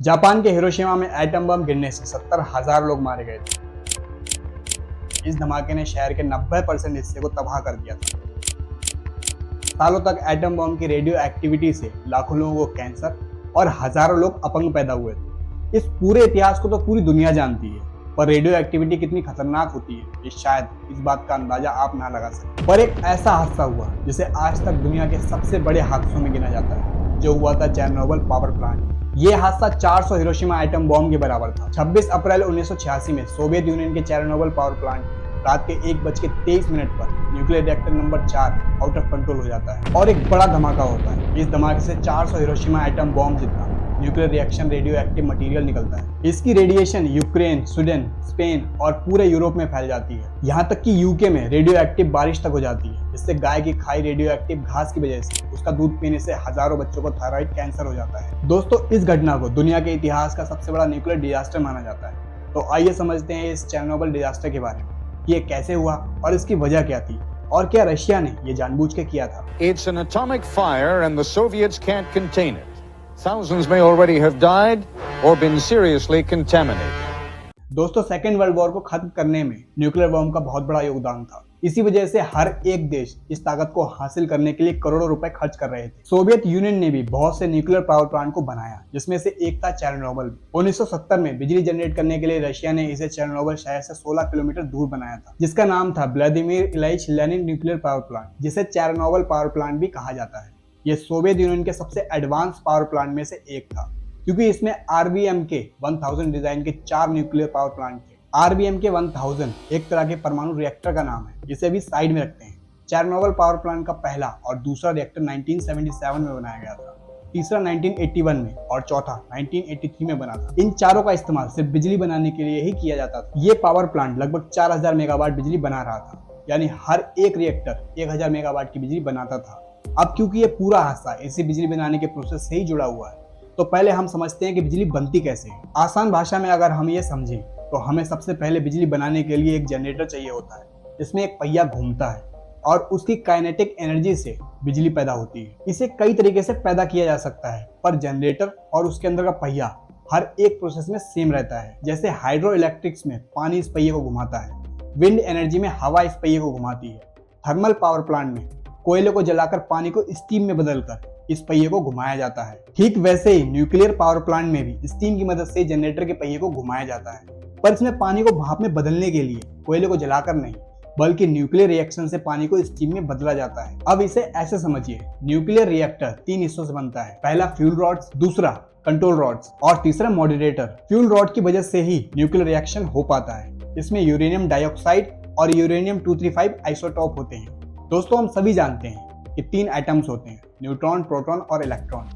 Japan के Hiroshima में atom bomb गिरने से 70,000 लोग मारे गए थे। इस धमाके ने शहर के 90% हिस्से को तबाह कर दिया था। सालों तक एटम बम की रेडियो एक्टिविटी से लाखों लोगों को कैंसर और हजारों लोग अपंग पैदा हुए थे। इस पूरे इतिहास को तो पूरी दुनिया जानती है, पर रेडियो एक्टिविटी कितनी खतरनाक होती है ये शायद इस बात का अंदाजा आप ना लगा सकते। पर एक ऐसा हादसा हुआ जिसे आज तक दुनिया के सबसे बड़े हादसों में गिना जाता है, जो हुआ था चेरनोबिल पावर प्लांट। ये हादसा 400 हिरोशिमा एटम बॉम्ब के बराबर था। 26 अप्रैल 1986 में सोवियत यूनियन के चेरनोबिल पावर प्लांट रात के 1:23 पर nuclear reactor number 4 out of control हो जाता है और एक बड़ा धमाका होता है। इस धमाके से 400 हिरोशिमा एटम बॉम्ब जितना nuclear reaction radio active material निकलता है। इसकी रेडिएशन यूक्रेन, स्वीडन, स्पेन और पूरे यूरोप में फैल जाती है। यहाँ तक कि यूके में रेडियो एक्टिव बारिश तक हो जाती है, जिससे गाय की खाई रेडियो एक्टिव घास की वजह से उसका दूध पीने से हजारों बच्चों को थायराइड कैंसर हो जाता है। दोस्तों, इस घटना को दुनिया के इतिहास का सबसे बड़ा न्यूक्लियर डिजास्टर माना जाता है। तो आइए समझते हैं इस चेरनोबिल डिजास्टर के बारे में, ये कैसे हुआ और इसकी वजह क्या थी और क्या रशिया ने ये जानबूझ के किया था। It's an atomic fire and the Soviets can't contain it. Thousands may already have died or been seriously contaminated. दोस्तों, सेकेंड वर्ल्ड वॉर को खत्म करने में न्यूक्लियर बम का बहुत बड़ा योगदान था। इसी वजह से हर एक देश इस ताकत को हासिल करने के लिए करोड़ों रुपए खर्च कर रहे थे। सोवियत यूनियन ने भी बहुत से न्यूक्लियर पावर प्लांट को बनाया, जिसमें से एक था चेरनोबिल। 1970 में बिजली जनरेट करने के लिए रशिया ने इसे चेरनोबिल शहर से 16 किलोमीटर दूर बनाया था, जिसका नाम था Vladimir Ilyich Lenin nuclear power plant, जिसे चेरनोबिल पावर प्लांट भी कहा जाता है। यह सोवियत यूनियन के सबसे एडवांस पावर प्लांट में से एक था, क्योंकि इसमें RBMK 1000 डिजाइन के 4 न्यूक्लियर पावर प्लांट थे। RBMK 1000 एक तरह के परमाणु रिएक्टर का नाम है, जिसे भी साइड में रखते हैं। चेरनोबिल पावर प्लांट का पहला और दूसरा रिएक्टर 1977 में बनाया गया था, तीसरा 1981 में और चौथा 1983 में बना था। इन चारों का इस्तेमाल सिर्फ बिजली बनाने के लिए ही किया जाता था। ये पावर प्लांट लगभग 4000 मेगावाट बिजली बना रहा था, यानी हर एक रिएक्टर 1000 मेगावाट की बिजली बनाता था। अब क्योंकि ये पूरा हादसा इसी बिजली बनाने के प्रोसेस से ही जुड़ा हुआ है, तो पहले हम समझते हैं कि बिजली बनती कैसे है। आसान भाषा में अगर हम ये समझें तो हमें सबसे पहले बिजली बनाने के लिए एक जनरेटर चाहिए होता है, जिसमें एक पहिया घूमता है और उसकी काइनेटिक एनर्जी से बिजली पैदा होती है। इसे कई तरीके से पैदा किया जा सकता है, पर जनरेटर और उसके अंदर का पहिया हर एक प्रोसेस में सेम रहता है। जैसे हाइड्रो इलेक्ट्रिक्स में पानी इस पहिए को घुमाता है, विंड एनर्जी में हवा इस पहिए को घुमाती है, थर्मल पावर प्लांट में कोयले को जलाकर पानी को स्टीम में बदलकर इस पहिए को घुमाया जाता है। ठीक वैसे ही न्यूक्लियर पावर प्लांट में भी स्टीम की मदद से जनरेटर के पहिए को घुमाया जाता है, पर इसमें पानी को भाप में बदलने के लिए कोयले को जलाकर नहीं, बल्कि न्यूक्लियर रिएक्शन से पानी को स्टीम में बदला जाता है। अब इसे ऐसे समझिए, न्यूक्लियर रिएक्टर 3 हिस्सों से बनता है। पहला फ्यूल रॉड्स, दूसरा कंट्रोल रॉड्स और तीसरा मॉडरेटर। फ्यूल रॉड की वजह से ही न्यूक्लियर रिएक्शन हो पाता है। इसमें यूरेनियम डाइऑक्साइड और यूरेनियम 235 आइसोटोप होते हैं। दोस्तों, हम सभी जानते हैं कि 3 एटम्स होते हैं, न्यूट्रॉन, प्रोटॉन और इलेक्ट्रॉन।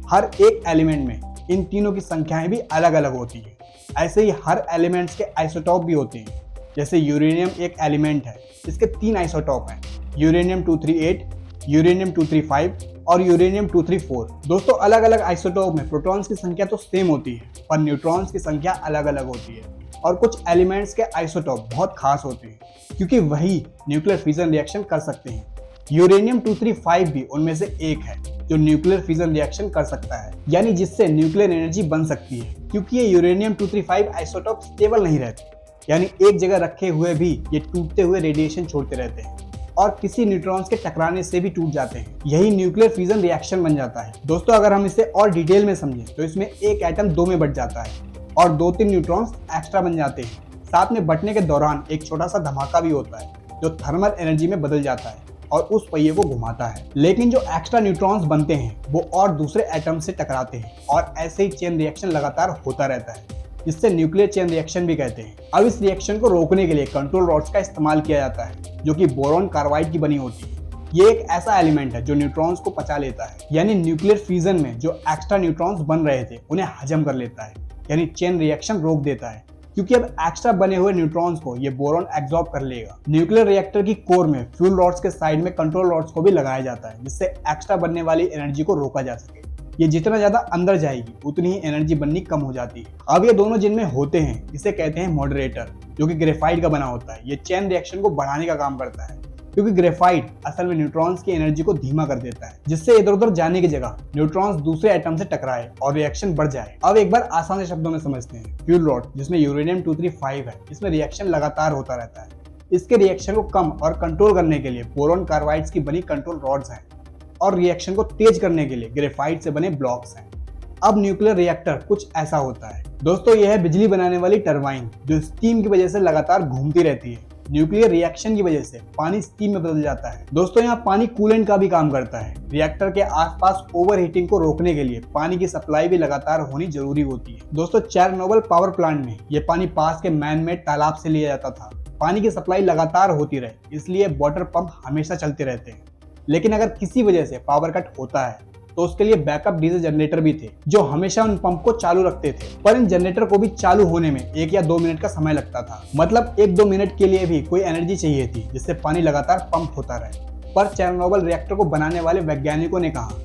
हर एक एलिमेंट में इन तीनों की संख्याएं भी अलग अलग होती है। ऐसे ही हर एलिमेंट्स के आइसोटोप भी होते हैं। जैसे यूरेनियम एक एलिमेंट है, इसके 3 आइसोटोप हैं, यूरेनियम 238, यूरेनियम 235 और यूरेनियम 234। दोस्तों, अलग अलग आइसोटोप में प्रोटॉन्स की संख्या तो सेम होती है, पर न्यूट्रॉन्स की संख्या अलग अलग होती है। और कुछ एलिमेंट्स के आइसोटोप बहुत खास होते हैं, क्योंकि वही न्यूक्लियर फिजन रिएक्शन कर सकते हैं। यूरेनियम 235 भी उनमें से एक है, जो न्यूक्लियर फिजन रिएक्शन कर सकता है, यानी जिससे न्यूक्लियर एनर्जी बन सकती है। क्योंकि ये यूरेनियम 235 आइसोटोप स्टेबल नहीं रहते, यानी एक जगह रखे हुए भी ये टूटते हुए रेडिएशन छोड़ते रहते हैं और किसी न्यूट्रॉन्स के टकराने से भी टूट जाते हैं। यही न्यूक्लियर फिजन रिएक्शन बन जाता है। दोस्तों, अगर हम इसे और डिटेल में समझें तो इसमें एक एटम 2 में बट जाता है और 2-3 न्यूट्रॉन्स एक्स्ट्रा बन जाते हैं। साथ में बटने के दौरान एक छोटा सा धमाका भी होता है, जो थर्मल एनर्जी में बदल जाता है और उस पहिए को घुमाता है। लेकिन जो एक्स्ट्रा न्यूट्रॉन्स बनते हैं वो और दूसरे एटम से टकराते हैं और ऐसे ही चेन रिएक्शन लगातार होता रहता है, जिससे न्यूक्लियर चेन रिएक्शन भी कहते हैं। अब इस रिएक्शन को रोकने के लिए कंट्रोल रॉड्स का इस्तेमाल किया जाता है, जो कि बोरॉन कार्बाइड की बनी होती है। ये एक ऐसा एलिमेंट है जो न्यूट्रॉन्स को पचा लेता है, यानी न्यूक्लियर फ्यूजन में जो एक्स्ट्रा न्यूट्रॉन्स बन रहे थे उन्हें हजम कर लेता है, यानी चेन रिएक्शन रोक देता है। क्योंकि अब एक्स्ट्रा बने हुए न्यूट्रॉन्स को ये बोरॉन एब्जॉर्ब कर लेगा। न्यूक्लियर रिएक्टर की कोर में फ्यूल रॉड्स के साइड में कंट्रोल रॉड्स को भी लगाया जाता है, जिससे एक्स्ट्रा बनने वाली एनर्जी को रोका जा सके। ये जितना ज्यादा अंदर जाएगी उतनी ही एनर्जी बननी कम हो जाती है। अब ये दोनों जिनमें होते हैं इसे कहते हैं मॉडरेटर, जो कि ग्रेफाइट का बना होता है। ये चेन रिएक्शन को बढ़ाने का काम करता है, क्योंकि ग्रेफाइट असल में न्यूट्रॉन्स की एनर्जी को धीमा कर देता है, जिससे इधर उधर जाने की जगह न्यूट्रॉन्स दूसरे एटम से टकराए और रिएक्शन बढ़ जाए। अब एक बार आसान से शब्दों में समझते हैं। फ्यूल रॉड जिसमें यूरेनियम 235 है, इसमें रिएक्शन लगातार होता रहता है। इसके रिएक्शन को कम और कंट्रोल करने के लिए बोरॉन कार्बाइड्स की बनी कंट्रोल रॉड्स हैं और रिएक्शन को तेज करने के लिए ग्रेफाइट से बने ब्लॉक्स हैं। अब न्यूक्लियर रिएक्टर कुछ ऐसा होता है। दोस्तों, यह है बिजली बनाने वाली टरबाइन जो स्टीम की वजह से लगातार घूमती रहती है। न्यूक्लियर रिएक्शन की वजह से पानी स्टीम में बदल जाता है। दोस्तों, यहाँ पानी कूलेंट का भी काम करता है। रिएक्टर के आसपास ओवरहीटिंग को रोकने के लिए पानी की सप्लाई भी लगातार होनी जरूरी होती है। दोस्तों, चेरनोबिल पावर प्लांट में ये पानी पास के मैन मेड तालाब से लिया जाता था। पानी की सप्लाई लगातार होती रहे, इसलिए वाटर पंप हमेशा चलते रहते हैं। लेकिन अगर किसी वजह से पावर कट होता है तो उसके लिए बैकअप डीजल जनरेटर भी थे जो हमेशा उन पंप को चालू रखते थे। पर इन जनरेटर को भी चालू होने में 1 या 2 मिनट का समय लगता था। मतलब 1-2 मिनट के लिए भी कोई एनर्जी चाहिए थी जिससे पानी लगातार पंप होता रहे। पर चेरनोबिल रिएक्टर को बनाने वाले वैज्ञानिकों ने कहा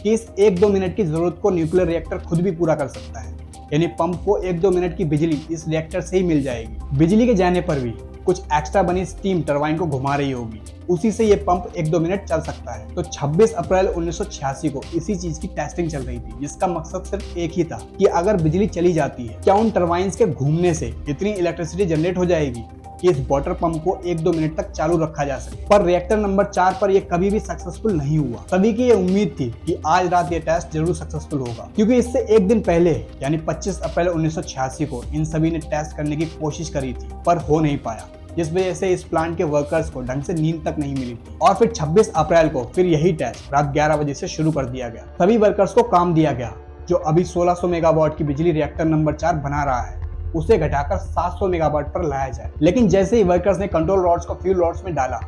कि इस 1-2 मिनट की जरूरत को न्यूक्लियर रिएक्टर खुद भी पूरा कर सकता है। यानी पंप को 1-2 मिनट की बिजली इस रिएक्टर से ही मिल जाएगी। बिजली के जाने पर भी कुछ एक्स्ट्रा बनी स्टीम टरबाइन को घुमा रही होगी, उसी से ये पंप 1-2 मिनट चल सकता है। तो 26 अप्रैल 1986 को इसी चीज की टेस्टिंग चल रही थी, जिसका मकसद सिर्फ एक ही था कि अगर बिजली चली जाती है क्या उन टरबाइन्स के घूमने से इतनी इलेक्ट्रिसिटी जनरेट हो जाएगी कि इस वाटर पंप को 1-2 मिनट तक चालू रखा जा सके। पर रिएक्टर नंबर 4 पर यह कभी भी सक्सेसफुल नहीं हुआ। सभी की ये उम्मीद थी कि आज रात ये टेस्ट जरूर सक्सेसफुल होगा, क्योंकि इससे एक दिन पहले यानी 25 अप्रैल 1986 को इन सभी ने टेस्ट करने की कोशिश करी थी, पर हो नहीं पाया, जिस वजह से इस प्लांट के वर्कर्स को ढंग से नींद तक नहीं मिली थी। और फिर 26 अप्रैल को फिर यही टेस्ट रात 11 बजे से शुरू कर दिया गया। सभी वर्कर्स को काम दिया गया जो अभी 1600 मेगावाट की बिजली रिएक्टर नंबर 4 बना रहा है उसे घटाकर 700 मेगावाट पर लाया जाए। लेकिन जैसे ही वर्कर्स ने कंट्रोल रॉड्स को फ्यूल रॉड्स में डाला,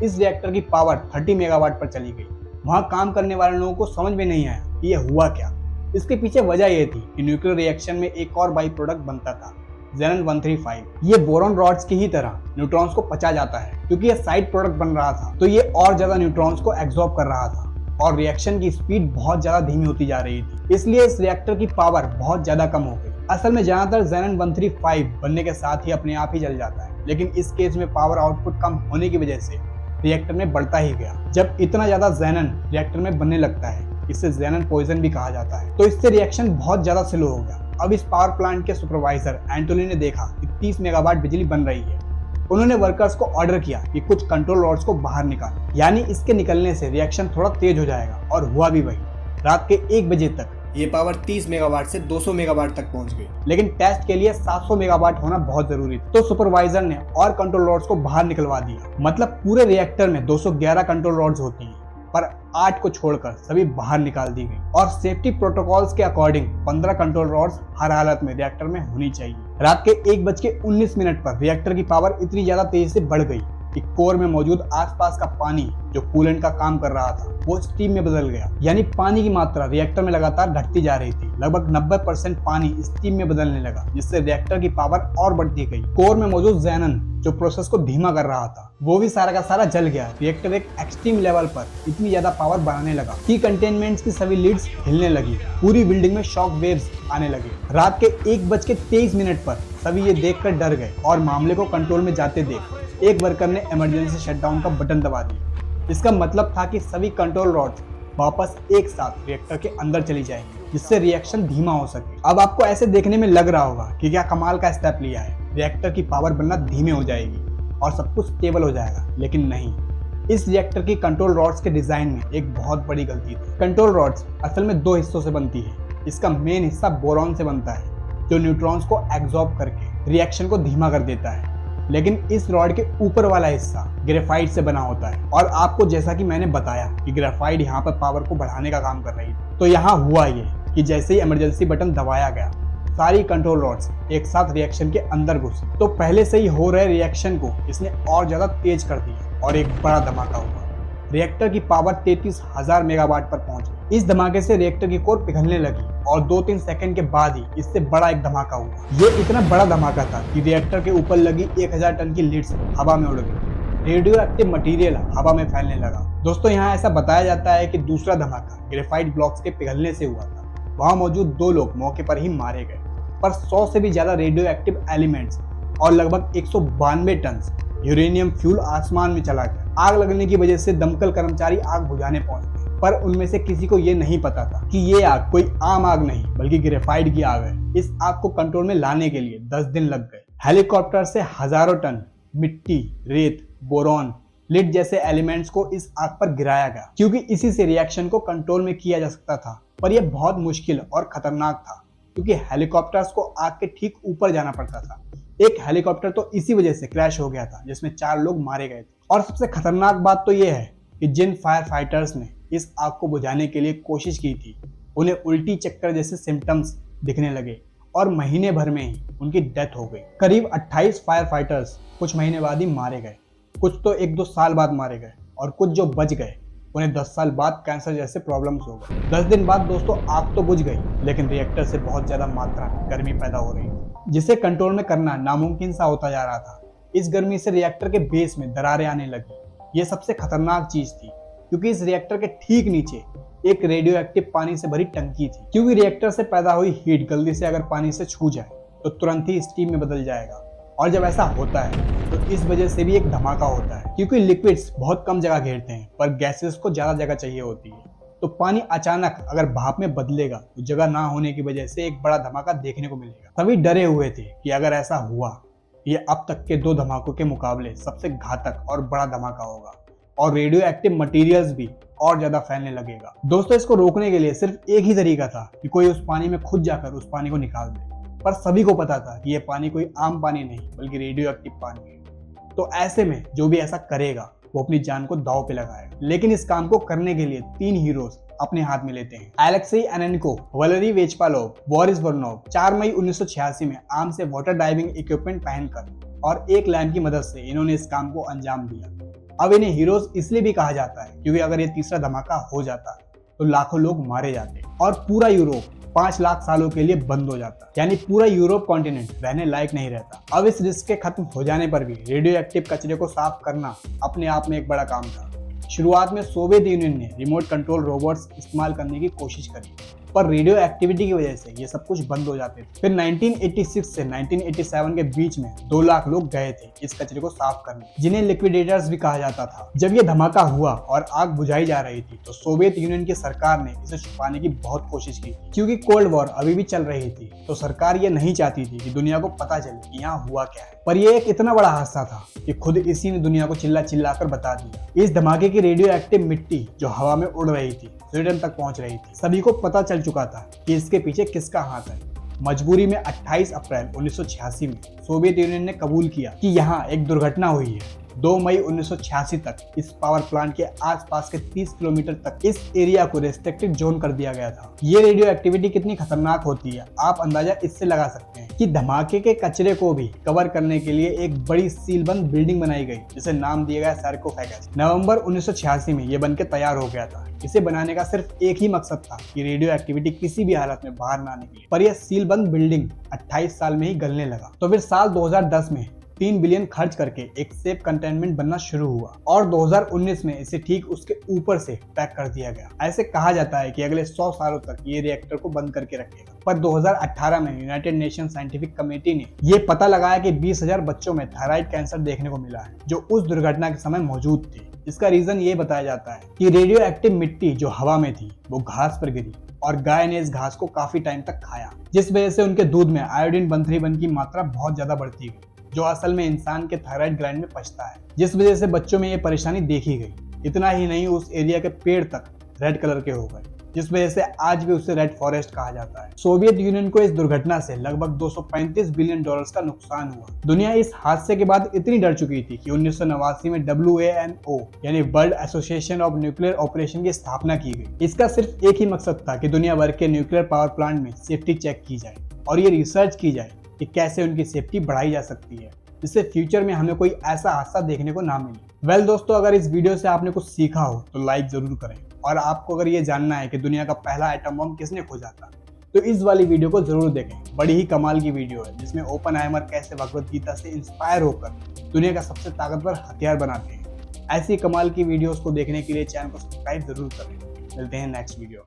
इस रिएक्टर की पावर 30 मेगावाट पर चली गई। वहां काम करने वाले लोगों को समझ में नहीं आया कि यह हुआ क्या। इसके पीछे वजह यह थी कि न्यूक्लियर रिएक्शन में एक और बाई प्रोडक्ट बनता था, ज़ेनन 135। ये बोरॉन रॉड्स की ही तरह न्यूट्रॉन्स को पचा जाता है। क्योंकि ये साइड प्रोडक्ट बन रहा था तो ये और ज्यादा न्यूट्रॉन्स को एब्जॉर्ब कर रहा था और रिएक्शन की स्पीड बहुत ज्यादा धीमी होती जा रही थी। इसलिए इस रिएक्टर की पावर बहुत ज्यादा कम हो गई। असल में ज्यादातर ज़ेनन 135 बनने के साथ ही अपने आप ही जल जाता है, लेकिन इस केस में पावर आउटपुट कम होने की वजह से रिएक्टर में बढ़ता ही गया। जब इतना ज्यादा ज़ेनन रिएक्टर में बनने लगता है, इसे ज़ेनन पॉइजन भी कहा जाता है, तो इससे रिएक्शन बहुत ज्यादा स्लो हो गया। अब इस पावर प्लांट के सुपरवाइजर एंटोनी ने देखा कि 30 मेगावाट बिजली बन रही है। उन्होंने वर्कर्स को ऑर्डर किया कि कुछ कंट्रोल रॉड्स को बाहर निकालो, यानी इसके निकलने से रिएक्शन थोड़ा तेज हो जाएगा। और हुआ भी वही। रात के 1 बजे तक ये पावर 30 मेगावाट से 200 मेगावाट तक पहुंच गई। लेकिन टेस्ट के लिए 700 मेगावाट होना बहुत जरूरी था, तो सुपरवाइजर ने और कंट्रोल रॉड्स को बाहर निकलवा दिया। मतलब पूरे रिएक्टर में 211 कंट्रोल रॉड्स होती हैं, पर 8 को छोड़कर सभी बाहर निकाल दी गई। और सेफ्टी प्रोटोकॉल्स के अकॉर्डिंग 15 कंट्रोल रॉड्स हर हालत में रिएक्टर में होनी चाहिए। रात के 1:19 पर रिएक्टर की पावर इतनी ज्यादा तेजी से बढ़ गई कि कोर में मौजूद आसपास का पानी जो कूलेंट का काम कर रहा था वो स्टीम में बदल गया। यानी पानी की मात्रा रिएक्टर में लगातार घटती जा रही थी। लगभग 90% पानी स्टीम में बदलने लगा, जिससे रिएक्टर की पावर और बढ़ती गई। कोर में मौजूद ज़ेनन जो प्रोसेस को धीमा कर रहा था वो भी सारा का सारा जल गया। रिएक्टर एक एक्सट्रीम लेवल पर इतनी ज्यादा पावर बनाने लगा कि कंटेनमेंट्स की सभी लीड्स हिलने लगी। पूरी बिल्डिंग में शॉक वेव्स आने लगे। रात के 1:23 पर सभी ये देखकर डर गए और मामले को कंट्रोल में जाते देख एक वर्कर ने इमरजेंसी शटडाउन का बटन दबा दिया। इसका मतलब था कि सभी कंट्रोल रॉड्स वापस एक साथ रिएक्टर के अंदर चली जाएंगी, जिससे रिएक्शन धीमा हो सके। अब आपको ऐसे देखने में लग रहा होगा कि क्या कमाल का स्टेप लिया है, रिएक्टर की पावर बनना धीमे हो जाएगी और सब कुछ स्टेबल हो जाएगा। लेकिन नहीं, इस रिएक्टर की कंट्रोल रॉड्स के डिजाइन में एक बहुत बड़ी गलती थी। कंट्रोल रॉड्स असल में 2 हिस्सों से बनती है। इसका मेन हिस्सा बोरॉन से बनता है जो न्यूट्रॉन्स को एब्जॉर्ब करके रिएक्शन को धीमा कर देता है। लेकिन इस रॉड के ऊपर वाला हिस्सा ग्रेफाइट से बना होता है। और आपको जैसा कि मैंने बताया कि ग्रेफाइट यहाँ पर पावर को बढ़ाने का काम कर रही थी, तो यहाँ हुआ ये कि जैसे ही इमरजेंसी बटन दबाया गया सारी कंट्रोल रॉड्स एक साथ रिएक्शन के अंदर घुसी। तो पहले से ही हो रहे रिएक्शन को इसने और ज्यादा तेज कर दिया और एक बड़ा धमाका हुआ। रिएक्टर की पावर 33,000 मेगावाट पर पहुंच गई। इस धमाके से रिएक्टर की कोर पिघलने लगी और 2-3 सेकंड के बाद ही इससे बड़ा एक धमाका हुआ। ये इतना बड़ा धमाका था कि रिएक्टर के ऊपर लगी 1000 टन की लीड्स हवा में उड़ गई। रेडियो एक्टिव मटीरियल हवा में फैलने लगा। दोस्तों, यहाँ ऐसा बताया जाता है कि दूसरा धमाका ग्रेफाइट ब्लॉक्स के पिघलने से हुआ था। वहां मौजूद 2 लोग मौके पर ही मारे गए, पर 100 से भी ज्यादा रेडियो एक्टिव एलिमेंट्स और लगभग 192 टन यूरेनियम फ्यूल आसमान में चला गया। आग लगने की वजह से दमकल कर्मचारी आग बुझाने पहुंच गए, पर उनमें से किसी को ये नहीं पता था कि ये आग कोई आम आग नहीं बल्कि ग्रेफाइट की आग है। इस आग को कंट्रोल में लाने के लिए 10 दिन लग गए। हेलीकॉप्टर से हजारों टन मिट्टी, रेत, बोरॉन, लिड जैसे एलिमेंट्स को इस आग पर गिराया गया, क्योंकि इसी से रिएक्शन को कंट्रोल में किया जा सकता था। पर यह बहुत मुश्किल और खतरनाक था, क्योंकि हेलीकॉप्टर्स को आग के ठीक ऊपर जाना पड़ता था। एक हेलीकॉप्टर तो इसी वजह से क्रैश हो गया था, जिसमें 4 लोग मारे गए थे। और सबसे खतरनाक बात तो यह है कि जिन फायर फाइटर्स ने इस आग को बुझाने के लिए कोशिश की थी, उन्हें उल्टी, चक्कर जैसे सिम्टम्स दिखने लगे और महीने भर में ही उनकी डेथ हो गई। करीब 28 फायर फाइटर्स कुछ महीने बाद ही मारे गए, कुछ तो 1-2 साल बाद मारे गए, और कुछ जो बच गए उन्हें 10 साल बाद कैंसर जैसे प्रॉब्लम्स हो गए। 10 दिन बाद दोस्तों आग तो बुझ गई, लेकिन रिएक्टर से बहुत ज्यादा मात्रा में गर्मी पैदा हो रही थी, जिसे कंट्रोल में करना नामुमकिन सा होता जा रहा था। इस गर्मी से रिएक्टर के बेस में दरारें आने लगी। ये सबसे खतरनाक चीज थी, क्योंकि इस रिएक्टर के ठीक नीचे एक रेडियो एक्टिव पानी से भरी टंकी थी। क्योंकि रिएक्टर से पैदा हुई हीट गलती से अगर पानी से छू जाए तो तुरंत ही स्टीम में बदल जाएगा, और जब ऐसा होता है तो इस वजह से भी एक धमाका होता है, क्योंकि लिक्विड्स बहुत कम जगह घेरते हैं पर गैसेस को ज्यादा जगह चाहिए होती है। तो पानी अचानक अगर भाप में बदलेगा तो जगह ना होने की वजह से एक बड़ा धमाका देखने को मिलेगा। सभी डरे हुए थे कि अगर ऐसा हुआ, ये अब तक के 2 धमाकों के मुकाबले सबसे घातक और बड़ा धमाका होगा, और रेडियो एक्टिव मटीरियल्स भी और ज्यादा फैलने लगेगा। दोस्तों, इसको रोकने के लिए सिर्फ एक ही तरीका था कि कोई उस पानी में खुद जाकर उस पानी को निकाल दे, पर सभी को पता था कि यह पानी कोई आम पानी नहीं बल्कि रेडियो एक्टिव पानी है। तो ऐसे में जो भी ऐसा करेगा वो अपनी जान को दांव पे लगाएगा। लेकिन इस काम को करने के लिए 3 हीरोज अपने हाथ में लेते हैं। Alexei Ananenko, Valeri Bespalov, Boris Baranov. 4 मई 1986 में आर्म से वाटर डाइविंग इक्विपमेंट पहनकर और एक लैंप की मदद से इन्होंने इस काम को अंजाम दिया। अब इन्हें हीरोज इसलिए भी कहा जाता है क्योंकि अगर ये तीसरा धमाका हो जाता तो लाखों लोग मारे जाते और पूरा यूरोप 5 लाख सालों के लिए बंद हो जाता, यानी पूरा यूरोप कॉन्टिनेंट रहने लायक नहीं रहता। अब इस रिस्क के खत्म हो जाने पर भी रेडियो एक्टिव कचरे को साफ करना अपने आप में एक बड़ा काम था। शुरुआत में सोवियत यूनियन ने रिमोट कंट्रोल रोबोट्स इस्तेमाल करने की कोशिश करी, पर रेडियो एक्टिविटी की वजह से ये सब कुछ बंद हो जाते थे। फिर 1986 से 1987 के बीच में 2 लाख लोग गए थे इस कचरे को साफ करने, जिन्हें लिक्विडेटर्स भी कहा जाता था। जब ये धमाका हुआ और आग बुझाई जा रही थी तो सोवियत यूनियन की सरकार ने इसे छुपाने की बहुत कोशिश की, क्योंकि कोल्ड वॉर अभी भी चल रही थी। तो सरकार ये नहीं चाहती थी कि दुनिया को पता चले कि यहाँ हुआ क्या है। पर यह एक इतना बड़ा हादसा था कि खुद इसी ने दुनिया को चिल्ला चिल्ला कर बता दिया। इस धमाके की रेडियो एक्टिव मिट्टी जो हवा में उड़ रही थी स्वीडन तक पहुंच रही थी। सभी को पता चल चुका था कि इसके पीछे किसका हाथ है। मजबूरी में 28 अप्रैल 1986 में सोवियत यूनियन ने कबूल किया कि यहाँ एक दुर्घटना हुई है। 2 मई 1986 तक इस पावर प्लांट के आसपास के 30 किलोमीटर तक इस एरिया को रेस्ट्रिक्टेड जोन कर दिया गया था। ये रेडियो एक्टिविटी कितनी खतरनाक होती है आप अंदाजा इससे लगा सकते हैं कि धमाके के कचरे को भी कवर करने के लिए एक बड़ी सीलबंद बिल्डिंग बनाई गई, जिसे नाम दिया गया सार्कोफेगस। नवंबर 1986 में ये बनकर तैयार हो गया था। इसे बनाने का सिर्फ एक ही मकसद था कि रेडियो एक्टिविटी किसी भी हालत में बाहर ना निकले, पर यह सीलबंद बिल्डिंग 28 साल में ही गलने लगा। तो फिर साल 2010 में 3 बिलियन खर्च करके एक सेफ कंटेनमेंट बनना शुरू हुआ और 2019 में इसे ठीक उसके ऊपर से पैक कर दिया गया। ऐसे कहा जाता है कि अगले 100 सालों तक ये रिएक्टर को बंद करके रखेगा। पर 2018 में यूनाइटेड नेशन साइंटिफिक कमेटी ने ये पता लगाया कि 20,000 बच्चों में थायराइड कैंसर देखने को मिला है, जो उस दुर्घटना के समय मौजूद थे। इसका रीजन ये बताया जाता है कि रेडियो एक्टिव मिट्टी जो हवा में थी वो घास पर गिरी और गाय ने इस घास को काफी टाइम तक खाया, जिस वजह से उनके दूध में आयोडीन 131 की मात्रा बहुत ज्यादा बढ़ती गई, जो असल में इंसान के थायराइड ग्लैंड में पचता है, जिस वजह से बच्चों में ये परेशानी देखी गई। इतना ही नहीं, उस एरिया के पेड़ तक रेड कलर के हो गए, जिस वजह से आज भी उसे रेड फॉरेस्ट कहा जाता है। सोवियत यूनियन को इस दुर्घटना से लगभग $235 बिलियन का नुकसान हुआ। दुनिया इस हादसे के बाद इतनी डर चुकी थी कि 1989 में WANO यानी world association of nuclear operation की स्थापना की गई। इसका सिर्फ एक ही मकसद था कि दुनिया भर के न्यूक्लियर पावर प्लांट में सेफ्टी चेक की जाए और ये रिसर्च की जाए कि कैसे उनकी सेफ्टी बढ़ाई जा सकती है, जिससे फ्यूचर में हमें कोई ऐसा हादसा देखने को ना मिले। दोस्तों, अगर इस वीडियो से आपने कुछ सीखा हो तो लाइक जरूर करें, और आपको अगर ये जानना है कि दुनिया का पहला एटम बम किसने खोजा था तो इस वाली वीडियो को जरूर देखें। बड़ी ही कमाल की वीडियो है जिसमें ओपेनहाइमर कैसे भगवत गीता से इंस्पायर होकर दुनिया का सबसे ताकतवर हथियार बनाते हैं। ऐसी कमाल की वीडियोस को देखने के लिए चैनल को सब्सक्राइब जरूर करें। मिलते हैं नेक्स्ट वीडियो।